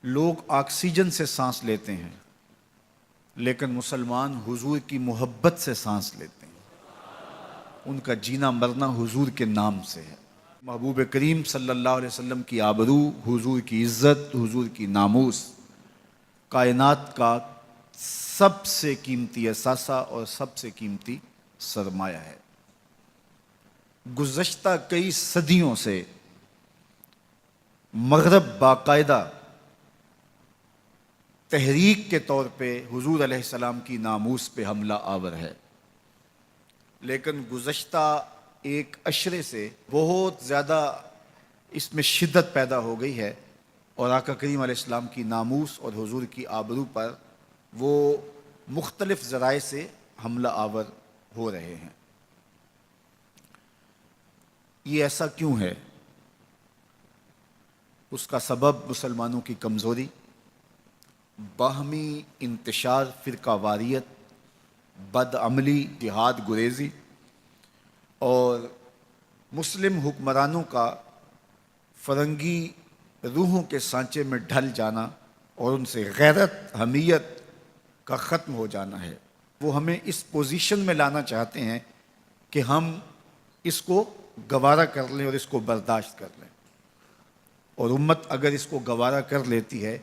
لوگ آکسیجن سے سانس لیتے ہیں لیکن مسلمان حضور کی محبت سے سانس لیتے ہیں. ان کا جینا مرنا حضور کے نام سے ہے. محبوب کریم صلی اللہ علیہ وسلم کی آبرو، حضور کی عزت، حضور کی ناموس کائنات کا سب سے قیمتی اثاثہ اور سب سے قیمتی سرمایہ ہے. گزشتہ کئی صدیوں سے مغرب باقاعدہ تحریک کے طور پہ حضور علیہ السلام کی ناموس پہ حملہ آور ہے، لیکن گزشتہ ایک عشرے سے بہت زیادہ اس میں شدت پیدا ہو گئی ہے اور آقا کریم علیہ السلام کی ناموس اور حضور کی آبرو پر وہ مختلف ذرائع سے حملہ آور ہو رہے ہیں. یہ ایسا کیوں ہے؟ اس کا سبب مسلمانوں کی کمزوری، باہمی انتشار فرقہ واریت، بد عملی، جہاد گریزی اور مسلم حکمرانوں کا فرنگی روحوں کے سانچے میں ڈھل جانا اور ان سے غیرت حمیت کا ختم ہو جانا ہے. وہ ہمیں اس پوزیشن میں لانا چاہتے ہیں کہ ہم اس کو گوارا کر لیں اور اس کو برداشت کر لیں، اور امت اگر اس کو گوارا کر لیتی ہے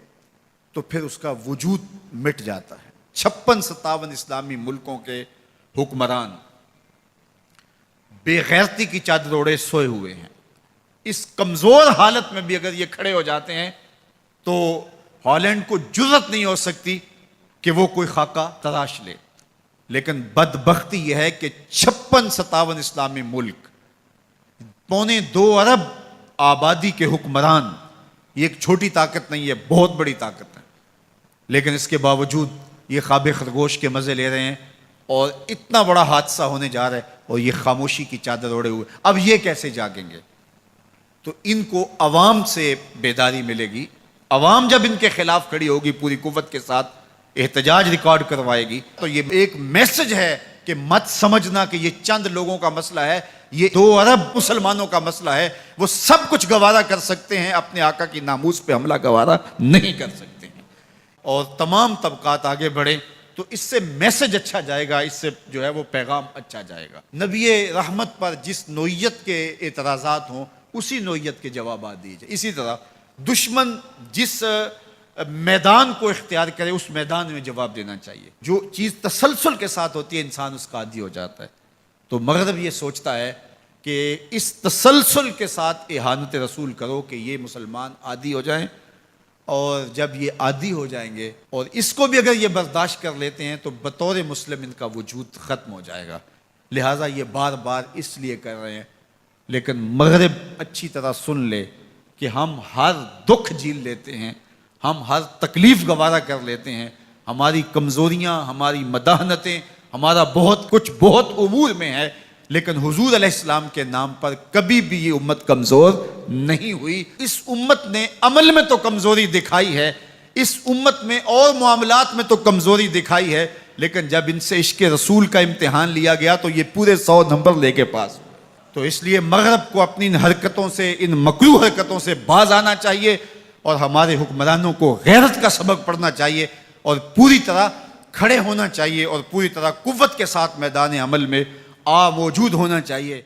تو پھر اس کا وجود مٹ جاتا ہے. 56-57 اسلامی ملکوں کے حکمران بے غیرتی کی چادر اوڑے سوئے ہوئے ہیں. اس کمزور حالت میں بھی اگر یہ کھڑے ہو جاتے ہیں تو ہالینڈ کو جرأت نہیں ہو سکتی کہ وہ کوئی خاکہ تراش لے. لیکن بدبختی یہ ہے کہ 56-57 اسلامی ملک، 2.25 ارب آبادی کے حکمران، یہ ایک چھوٹی طاقت نہیں ہے، بہت بڑی طاقت ہے، لیکن اس کے باوجود یہ خواب خرگوش کے مزے لے رہے ہیں اور اتنا بڑا حادثہ ہونے جا رہا ہے اور یہ خاموشی کی چادر اوڑے ہوئے. اب یہ کیسے جاگیں گے؟ تو ان کو عوام سے بیداری ملے گی. عوام جب ان کے خلاف کھڑی ہوگی، پوری قوت کے ساتھ احتجاج ریکارڈ کروائے گی، تو یہ ایک میسج ہے کہ مت سمجھنا کہ یہ چند لوگوں کا مسئلہ ہے، یہ 2 ارب مسلمانوں کا مسئلہ ہے. وہ سب کچھ گوارا کر سکتے ہیں، اپنے آقا کی ناموس پہ حملہ گوارا نہیں کر سکتے ہیں. اور تمام طبقات آگے بڑھیں تو اس سے میسج اچھا جائے گا، اس سے جو ہے وہ پیغام اچھا جائے گا. نبی رحمت پر جس نوعیت کے اعتراضات ہوں اسی نوعیت کے جوابات دیجئے. اسی طرح دشمن جس میدان کو اختیار کرے اس میدان میں جواب دینا چاہیے. جو چیز تسلسل کے ساتھ ہوتی ہے انسان اس کا عادی ہو جاتا ہے. تو مغرب یہ سوچتا ہے کہ اس تسلسل کے ساتھ اہانت رسول کرو کہ یہ مسلمان عادی ہو جائیں، اور جب یہ عادی ہو جائیں گے اور اس کو بھی اگر یہ برداشت کر لیتے ہیں تو بطور مسلم ان کا وجود ختم ہو جائے گا. لہٰذا یہ بار بار اس لیے کر رہے ہیں. لیکن مغرب اچھی طرح سن لے کہ ہم ہر دکھ جھیل لیتے ہیں، ہم ہر تکلیف گوارا کر لیتے ہیں. ہماری کمزوریاں، ہماری مداحنتیں، ہمارا بہت کچھ بہت امور میں ہے، لیکن حضور علیہ السلام کے نام پر کبھی بھی یہ امت کمزور نہیں ہوئی. اس امت نے عمل میں تو کمزوری دکھائی ہے، اس امت میں اور معاملات میں تو کمزوری دکھائی ہے، لیکن جب ان سے عشق رسول کا امتحان لیا گیا تو یہ پورے 100 نمبر لے کے پاس. تو اس لیے مغرب کو اپنی ان حرکتوں سے، ان مکروہ حرکتوں سے باز آنا چاہیے اور ہمارے حکمرانوں کو غیرت کا سبق پڑھنا چاہیے اور پوری طرح کھڑے ہونا چاہیے اور پوری طرح قوت کے ساتھ میدان عمل میں موجود ہونا چاہیے.